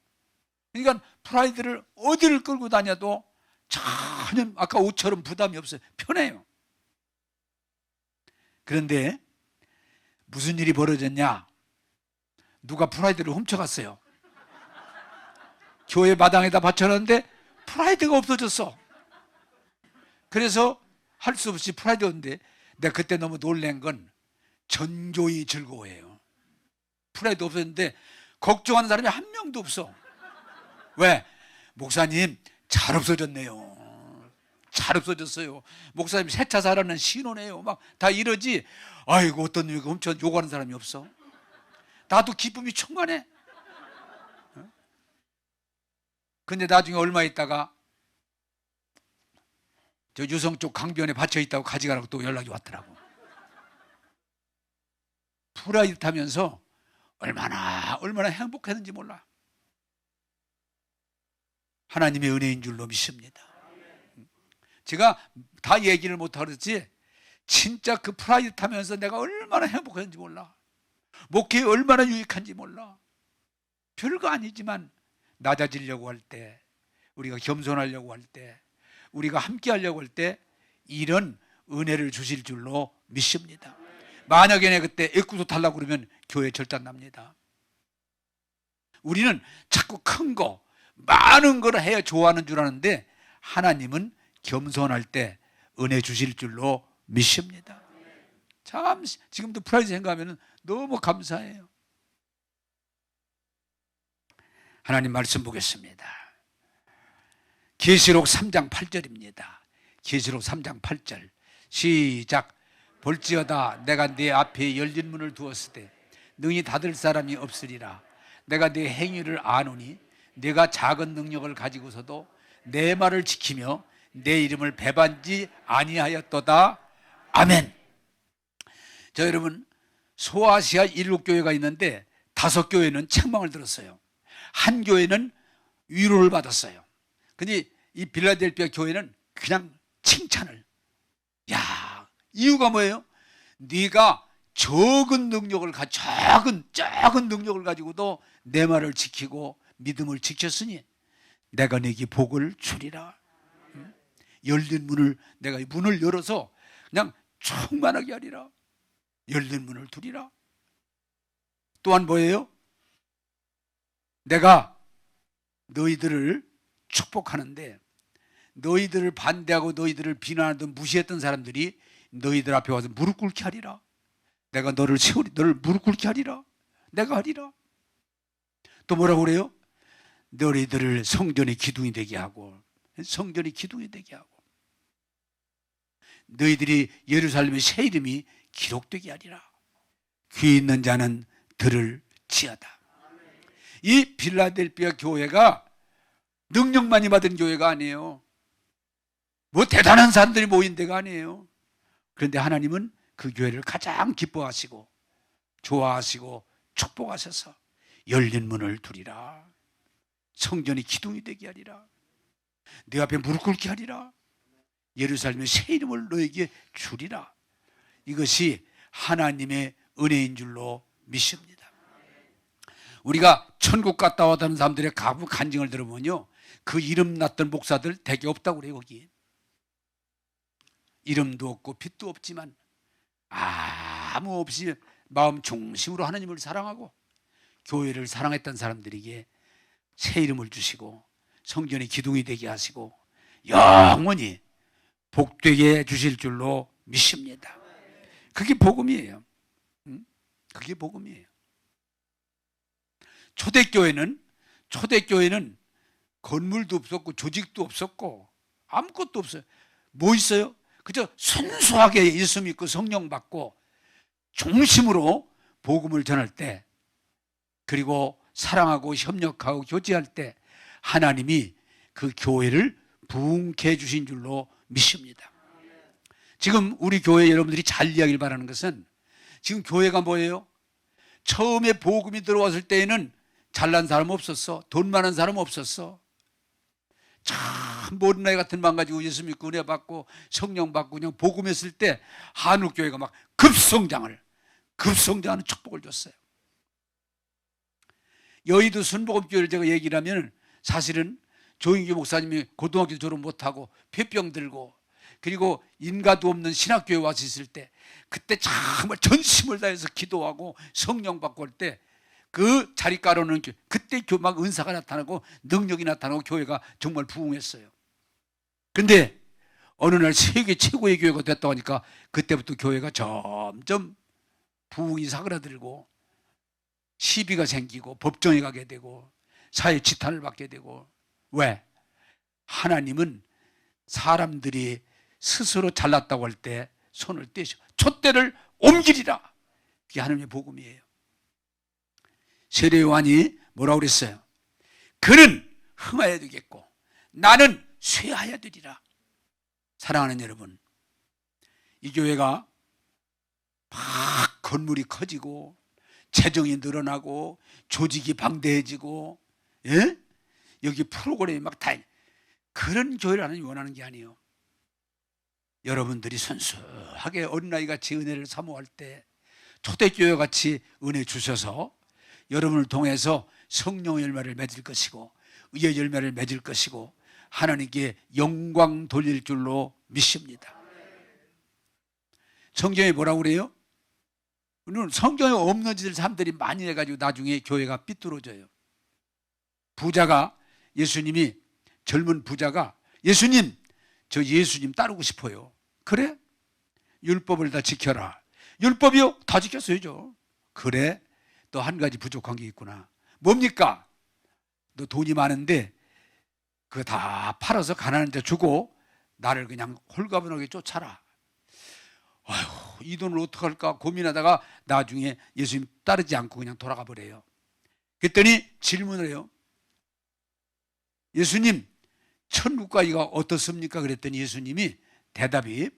그러니까 프라이드를 어디를 끌고 다녀도 전혀 아까 옷처럼 부담이 없어요. 편해요. 그런데 무슨 일이 벌어졌냐? 누가 프라이드를 훔쳐갔어요. 교회 마당에다 받쳐놨는데 프라이드가 없어졌어. 그래서 할 수 없이 프라이드였는데, 내가 그때 너무 놀란 건 전교이 즐거워해요. 프라이드 없었는데 걱정하는 사람이 한 명도 없어. 왜? 목사님 잘 없어졌네요. 잘 없어졌어요. 목사님 새 차 사라는 신호네요. 막 다 이러지. 아이고 어떤 놈이 훔쳐 욕하는 사람이 없어. 나도 기쁨이 충만해. 근데 나중에 얼마 있다가 저 유성 쪽 강변에 받쳐 있다고 가져가라고 또 연락이 왔더라고. 프라이드 타면서 얼마나 행복했는지 몰라. 하나님의 은혜인 줄로 믿습니다. 제가 다 얘기를 못하고 그랬지, 진짜 그 프라이드 타면서 내가 얼마나 행복했는지 몰라. 목회에 얼마나 유익한지 몰라. 별거 아니지만 낮아지려고 할 때, 우리가 겸손하려고 할 때, 우리가 함께 하려고 할 때 이런 은혜를 주실 줄로 믿습니다. 만약에 내가 그때 애꾸도 타려고 그러면 교회 절단납니다. 우리는 자꾸 큰 거, 많은 걸 해야 좋아하는 줄 아는데, 하나님은 겸손할 때 은혜 주실 줄로 믿습니다. 참 지금도 프라이드 생각하면 너무 감사해요. 하나님 말씀 보겠습니다. 계시록 3장 8절입니다. 계시록 3장 8절 시작. 볼지어다 내가 네 앞에 열린 문을 두었을 때 능히 닫을 사람이 없으리라. 내가 네 행위를 아노니 네가 작은 능력을 가지고서도 내 말을 지키며 내 이름을 배반지 아니하였도다. 아멘. 자, 여러분, 소아시아 7교회가 있는데 5교회는 책망을 들었어요. 한 교회는 위로를 받았어요. 근데 이 빌라델피아 교회는 그냥 칭찬을. 야, 이유가 뭐예요? 네가 적은 능력을 작은 능력을 가지고도 내 말을 지키고 믿음을 지켰으니 내가 네게 복을 주리라. 열린 문을, 내가 문을 열어서 그냥 충만하게 하리라. 열린 문을 두리라. 또한 뭐예요? 내가 너희들을 축복하는데, 너희들을 반대하고 너희들을 비난하던 무시했던 사람들이 너희들 앞에 와서 무릎 꿇게 하리라. 내가 너를 무릎 꿇게 하리라. 내가 하리라. 또 뭐라고 그래요? 너희들을 성전의 기둥이 되게 하고, 성전의 기둥이 되게 하고, 너희들이 예루살렘의 새 이름이 기록되게 하리라. 귀 있는 자는 들을지어다. 이 빌라델피아 교회가 능력 많이 받은 교회가 아니에요. 뭐 대단한 사람들이 모인 데가 아니에요. 그런데 하나님은 그 교회를 가장 기뻐하시고 좋아하시고 축복하셔서 열린 문을 두리라. 성전이 기둥이 되게 하리라. 내 앞에 무릎 꿇게 하리라. 예루살렘의 새 이름을 너에게 주리라. 이것이 하나님의 은혜인 줄로 믿습니다. 우리가 천국 갔다 왔다는 사람들의 간증을 들어보면요, 그 이름 났던 목사들 되게 없다고 그래요. 거기 이름도 없고 빛도 없지만 아무 없이 마음 중심으로 하나님을 사랑하고 교회를 사랑했던 사람들에게 새 이름을 주시고 성전의 기둥이 되게 하시고 영원히 복되게 해주실 줄로 믿습니다. 그게 복음이에요. 그게 복음이에요. 초대교회는 건물도 없었고 조직도 없었고 아무것도 없어요. 뭐 있어요? 그저 순수하게 예수 믿고 성령 받고 중심으로 복음을 전할 때, 그리고 사랑하고 협력하고 교제할 때 하나님이 그 교회를 부흥케 해주신 줄로 믿습니다. 지금 우리 교회 여러분들이 잘 이해하길 바라는 것은, 지금 교회가 뭐예요? 처음에 복음이 들어왔을 때에는 잘난 사람 없었어. 돈 많은 사람 없었어. 참 모든 나이 같은 마음 가지고 예수 믿고 은혜 받고 성령 받고 그냥 복음했을 때 한국교회가 막 급성장하는 축복을 줬어요. 여의도 순복음교회를 제가 얘기를 하면, 사실은 조인규 목사님이 고등학교 졸업 못하고 폐병 들고 그리고 인가도 없는 신학교에 와서 있을 때, 그때 정말 전심을 다해서 기도하고 성령 받고 할 때 그 자리가로는 그때 막 은사가 나타나고 능력이 나타나고 교회가 정말 부흥했어요. 근데 어느 날 세계 최고의 교회가 됐다고 하니까 그때부터 교회가 점점 부흥이 사그라들고 시비가 생기고 법정에 가게 되고 사회 지탄을 받게 되고. 왜? 하나님은 사람들이 스스로 잘났다고 할 때 손을 떼셔 촛대를 옮기리라. 그게 하나님의 복음이에요. 세례 요한이 뭐라고 그랬어요? 그는 흥하여야 되겠고 나는 쇠하여야 되리라. 사랑하는 여러분, 이 교회가 막 건물이 커지고 재정이 늘어나고 조직이 방대해지고, 예? 여기 프로그램이 막 다, 그런 교회를 하나님이 원하는 게 아니에요. 여러분들이 순수하게 어린아이같이 은혜를 사모할 때 초대교회 같이 은혜 주셔서 여러분을 통해서 성령 열매를 맺을 것이고 의의 열매를 맺을 것이고 하나님께 영광 돌릴 줄로 믿습니다. 성경에 뭐라고 그래요? 성경에 없는 짓을 사람들이 많이 해가지고 나중에 교회가 삐뚤어져요. 부자가, 예수님이, 젊은 부자가 예수님, 저 예수님 따르고 싶어요. 그래? 율법을 다 지켜라. 율법이요? 다 지켰어야죠. 그래? 너 한 가지 부족한 게 있구나. 뭡니까? 너 돈이 많은데 그거 다 팔아서 가난한 데 주고 나를 그냥 홀가분하게 쫓아라. 아휴, 이 돈을 어떡할까 고민하다가 나중에 예수님 따르지 않고 그냥 돌아가 버려요. 그랬더니 질문을 해요. 예수님, 천국 가기가 어떻습니까? 그랬더니 예수님이 대답이,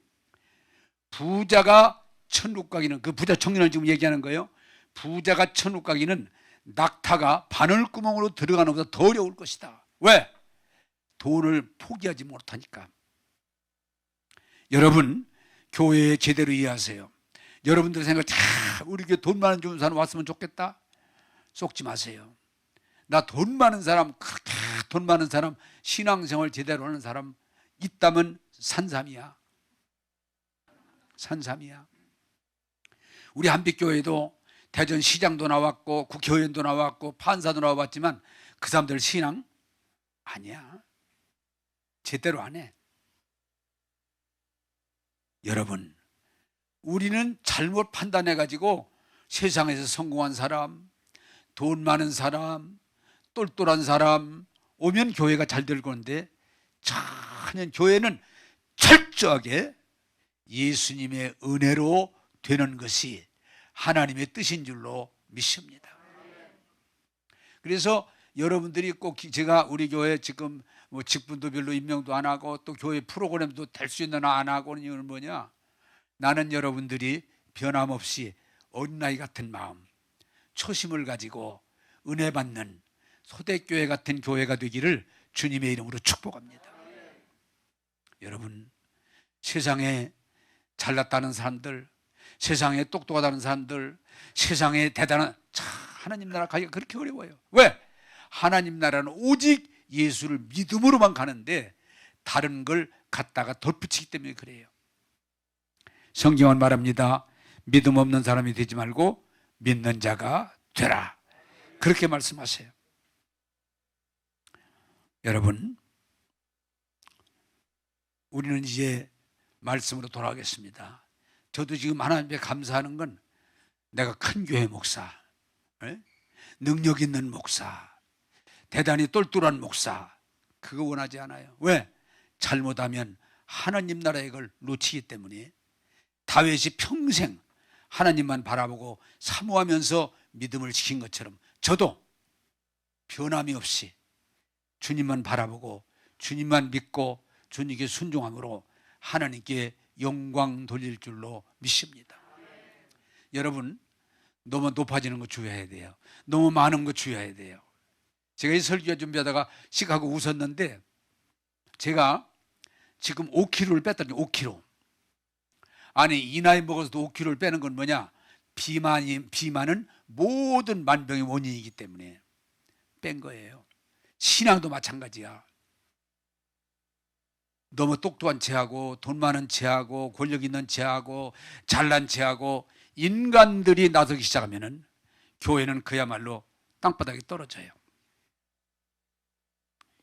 부자가 천국 가기는, 그 부자 청년을 지금 얘기하는 거예요. 부자가 천국 가기는 낙타가 바늘구멍으로 들어가는 것보다 더 어려울 것이다. 왜? 돈을 포기하지 못하니까. 여러분, 교회에 제대로 이해하세요. 여러분들 생각, 우리 교회 돈 많은 좋은 사람 왔으면 좋겠다. 속지 마세요. 나 돈 많은 사람, 그렇게 돈 많은 사람, 신앙생활 제대로 하는 사람 있다면 산삼이야. 산삼이야. 우리 한빛교회도 대전시장도 나왔고 국회의원도 나왔고 판사도 나와봤지만 그 사람들 신앙 아니야. 제대로 안 해. 여러분, 우리는 잘못 판단해가지고 세상에서 성공한 사람, 돈 많은 사람, 똘똘한 사람 오면 교회가 잘 될 건데, 전혀 교회는 철저하게 예수님의 은혜로 되는 것이 하나님의 뜻인 줄로 믿습니다. 그래서 여러분들이 꼭, 제가 우리 교회 지금 뭐 직분도 별로 임명도 안 하고 또 교회 프로그램도 될 수 있는 안 하고는 이유는 뭐냐? 나는 여러분들이 변함없이 어린아이 같은 마음, 초심을 가지고 은혜 받는 소대교회 같은 교회가 되기를 주님의 이름으로 축복합니다. 여러분, 세상에 잘났다는 사람들, 세상에 똑똑하다는 사람들, 세상에 대단한, 하나님 나라 가기가 그렇게 어려워요. 왜? 하나님 나라는 오직 예수를 믿음으로만 가는데 다른 걸 갖다가 덧붙이기 때문에 그래요. 성경은 말합니다. 믿음 없는 사람이 되지 말고 믿는 자가 되라. 그렇게 말씀하세요. 여러분, 우리는 이제 말씀으로 돌아가겠습니다. 저도 지금 하나님께 감사하는 건 내가 큰 교회 목사, 능력 있는 목사, 대단히 똘똘한 목사, 그거 원하지 않아요. 왜? 잘못하면 하나님 나라의 걸 놓치기 때문에. 다윗이 평생 하나님만 바라보고 사모하면서 믿음을 지킨 것처럼 저도 변함이 없이 주님만 바라보고 주님만 믿고 주님께 순종함으로 하나님께 영광 돌릴 줄로 믿습니다. 여러분, 너무 높아지는 거 주의해야 돼요. 너무 많은 거 주의해야 돼요. 제가 이 설교 준비하다가 씩하고 웃었는데, 제가 지금 5kg를 뺐더니 5kg. 아니, 이 나이 먹어서도 5kg를 빼는 건 뭐냐? 비만은 모든 만병의 원인이기 때문에 뺀 거예요. 신앙도 마찬가지야. 너무 똑똑한 체하고 돈 많은 체하고 권력 있는 체하고 잘난 체하고 인간들이 나서기 시작하면은 교회는 그야말로 땅바닥에 떨어져요.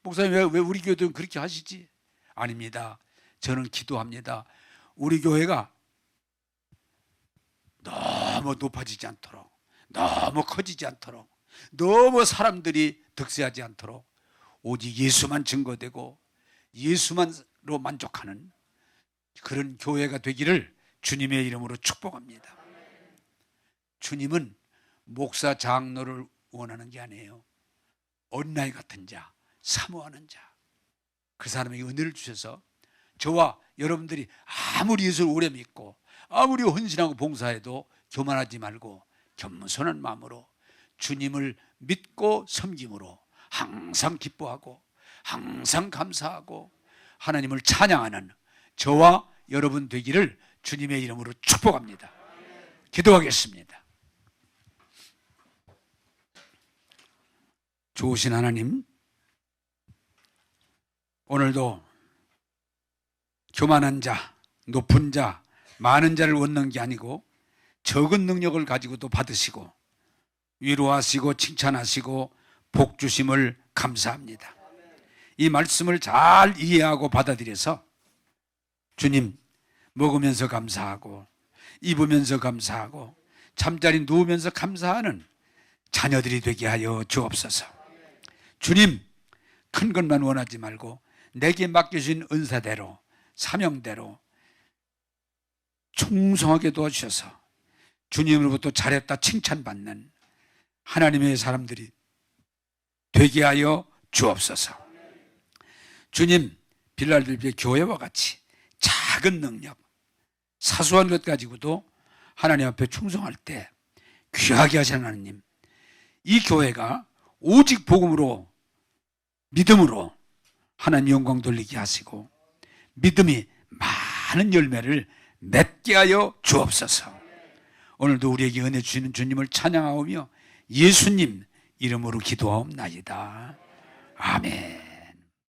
목사님, 왜 우리 교회도 그렇게 하시지? 아닙니다. 저는 기도합니다. 우리 교회가 너무 높아지지 않도록, 너무 커지지 않도록, 너무 사람들이 득세하지 않도록 오직 예수만 증거되고 예수만로 만족하는 그런 교회가 되기를 주님의 이름으로 축복합니다. 주님은 목사 장로를 원하는 게 아니에요. 어린아이 같은 자, 사모하는 자, 그 사람에게 은혜를 주셔서 저와 여러분들이 아무리 예수를 오래 믿고 아무리 헌신하고 봉사해도 교만하지 말고 겸손한 마음으로 주님을 믿고 섬김으로 항상 기뻐하고 항상 감사하고 하나님을 찬양하는 저와 여러분 되기를 주님의 이름으로 축복합니다. 기도하겠습니다. 좋으신 하나님, 오늘도 교만한 자, 높은 자, 많은 자를 얻는 게 아니고 적은 능력을 가지고도 받으시고 위로하시고 칭찬하시고 복 주심을 감사합니다. 이 말씀을 잘 이해하고 받아들여서 주님, 먹으면서 감사하고 입으면서 감사하고 잠자리 누우면서 감사하는 자녀들이 되게 하여 주옵소서. 주님, 큰 것만 원하지 말고 내게 맡겨주신 은사대로 사명대로 충성하게 도와주셔서 주님으로부터 잘했다 칭찬받는 하나님의 사람들이 되게 하여 주옵소서. 주님, 빌라델피아 교회와 같이 작은 능력, 사소한 것 가지고도 하나님 앞에 충성할 때 귀하게 하시는 하나님, 이 교회가 오직 복음으로, 믿음으로 하나님 영광 돌리게 하시고 믿음이 많은 열매를 맺게 하여 주옵소서. 오늘도 우리에게 은혜 주시는 주님을 찬양하오며 예수님 이름으로 기도하옵나이다. 아멘.